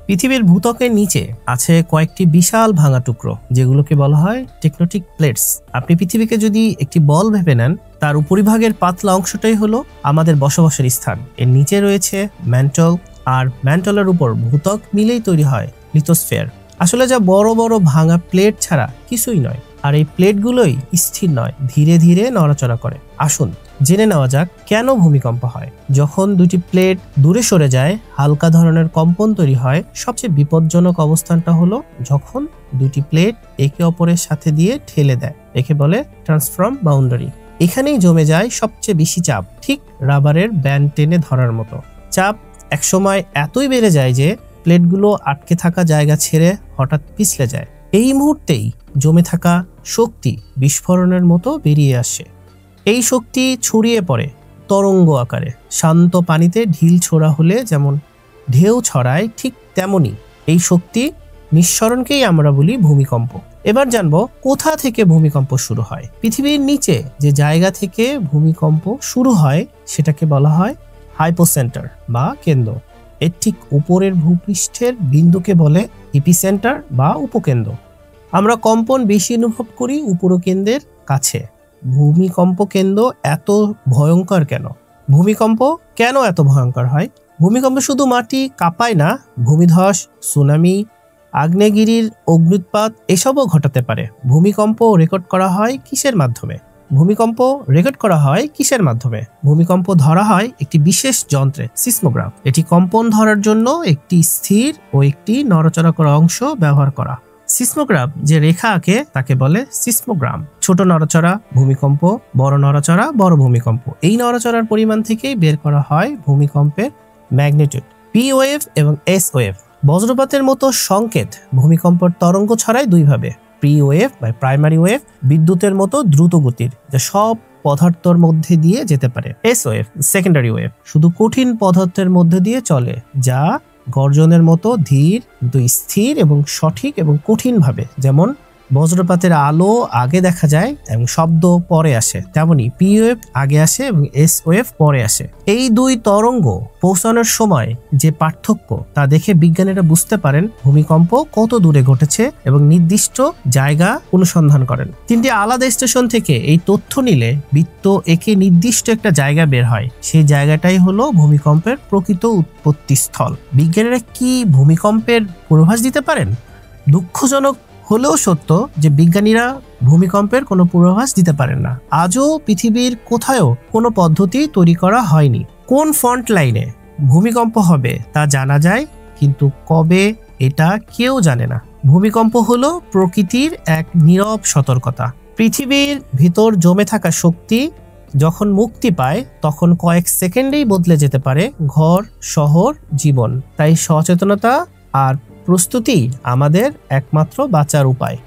পৃথিবীর ভূত্বকের নিচে আছে কয়েকটি বিশাল ভাঙা টুকরো, যেগুলোকে বলা হয় টেকটোনিক প্লেটস। আপনি পৃথিবীকে যদি একটি বল ভেবে নেন, তার উপরিভাগের পাতলা অংশটাই হলো আমাদের বসবাসের স্থান। এর নিচে রয়েছে ম্যান্টল, আর ম্যান্টলের উপর ভূত্বক মিলেই তৈরি হয় লিথোস্ফিয়ার। আসলে যা বড় বড় ভাঙা প্লেট ছাড়া কিছুই নয়। আর এই প্লেটগুলোই স্থির নয়, ধীরে ধীরে নড়াচড়া করে। আসুন জেনে নেওয়া যাক কেন ভূমিকম্প হয়। যখন দুটি প্লেট দূরে সরে যায়, হালকা ধরনের কম্পন তৈরি হয়। সবচেয়ে বিপজ্জনক অবস্থানটা হলো যখন দুটি প্লেট একে অপরের সাথে দিয়ে ঠেলে দেয়। একে বলে ট্রান্সফর্ম বাউন্ডারি। এখানেই জমে যায় সবচেয়ে বেশি চাপ, ঠিক রাবারের ব্যান্ড টেনে ধরার মতো। চাপ একসময় এতই বেড়ে যায় যে প্লেটগুলো আটকে থাকা জায়গা ছেড়ে হঠাৎ পিছলে যায়। এই মুহূর্তেই জমে থাকা শক্তি বিস্ফোরণের মতো বেরিয়ে আসে। এই শক্তি ছড়িয়ে পড়ে তরঙ্গ আকারে। শান্ত পানিতে ঢিল ছোড়া হলে যেমন ঢেউ ছড়ায়, ঠিক তেমনি এই শক্তি নিঃসরণকেই আমরা বলি ভূমিকম্প। এবার জানবো কোথা থেকে ভূমিকম্প শুরু হয়। পৃথিবীর নিচে যে জায়গা থেকে ভূমিকম্প শুরু হয় সেটাকে বলা হয় হাইপোসেন্টার বা কেন্দ্র। এর ঠিক উপরের ভূপৃষ্ঠের বিন্দুকে বলে ইপিসেন্টার বা উপকেন্দ্র। আমরা কম্পন বেশি অনুভব করি উপকেন্দ্রের কাছে। ভূমিকম্প কেন্দ্র এত ভয়ঙ্কর কেন? ভূমিকম্প কেন এত ভয়ঙ্কর হয়? ভূমিকম্প শুধু মাটি কাঁপায় না, ভূমিধস, সুনামি, আগ্নেয়গিরির অগ্ন্যুৎপাত এসবও ঘটাতে পারে। ভূমিকম্প রেকর্ড করা হয় কিসের মাধ্যমে? ভূমিকম্প ধরা হয় একটি বিশেষ যন্ত্রে, সিসমোগ্রাফ। এটি কম্পন ধরার জন্য একটি স্থির ও একটি নড়াচড়া করা অংশ ব্যবহার করা। সিসমোগ্রাফ যে রেখা আঁকে তাকে বলে সিসমোগ্রাম। ছোট নড়াচড়া ভূমিকম্প, বড় নড়াচড়া বড় ভূমিকম্প। এই নড়াচড়ার পরিমাণ থেকেই বের করা হয় ভূমিকম্পের ম্যাগনিটিউড। পি ওয়েভ এবং এস ওয়েভ। বজ্রপাতের মতো সংকেত ভূমিকম্পের তরঙ্গ ছড়ায় দুইভাবে। প্রি ওয়েভ বা প্রাইমারি ওয়েভ বিদ্যুতের মতো দ্রুত গতির, যা সব পদার্থের মধ্যে দিয়ে যেতে পারে। এস ওয়েভ সেকেন্ডারি ওয়েভ, শুধু কঠিন পদার্থের মধ্যে দিয়ে চলে, যা গর্জনের মতো ধীর কিন্তু স্থির এবং সঠিক এবং কঠিন ভাবে। যেমন বজ্রপাতের আলো আগে দেখা যায় এবং শব্দ পরে আসে, তেমনি পি ওয়েভ আগে আসে এবং এস ওয়েভ পরে আসে। এই দুই তরঙ্গ পৌঁছানোর সময় যে পার্থক্য তা দেখে বিজ্ঞানীরা বুঝতে পারেন ভূমিকম্প কত দূরে ঘটেছে এবং নির্দিষ্ট জায়গা অনুসন্ধান করেন। তিনটি আলাদা স্টেশন থেকে এই তথ্য নিলে বৃত্ত একে নির্দিষ্ট একটা জায়গা বের হয়। সেই জায়গাটাই হলো ভূমিকম্পের প্রকৃত উৎপত্তি স্থল। বিজ্ঞানীরা কি ভূমিকম্পের পূর্বাভাস দিতে পারেন? দুঃখজনক হলেও সত্য যে বিজ্ঞানীরা ভূমিকম্পের কোনো পূর্বাভাস দিতে পারেন না। আজও পৃথিবীর কোথাও কোনো পদ্ধতি তৈরি করা হয়নি। কোন ফ্রন্ট লাইনে ভূমিকম্প হবে তা জানা যায়, কিন্তু কবে এটা কেউ জানে না। ভূমিকম্প হলো প্রকৃতির এক নীরব সতর্কতা। পৃথিবীর ভিতর জমে থাকা শক্তি যখন মুক্তি পায় তখন কয়েক সেকেন্ডেই বদলে যেতে পারে ঘর, শহর, জীবন। তাই সচেতনতা আর প্রস্তুতি আমাদের একমাত্র বাঁচার উপায়।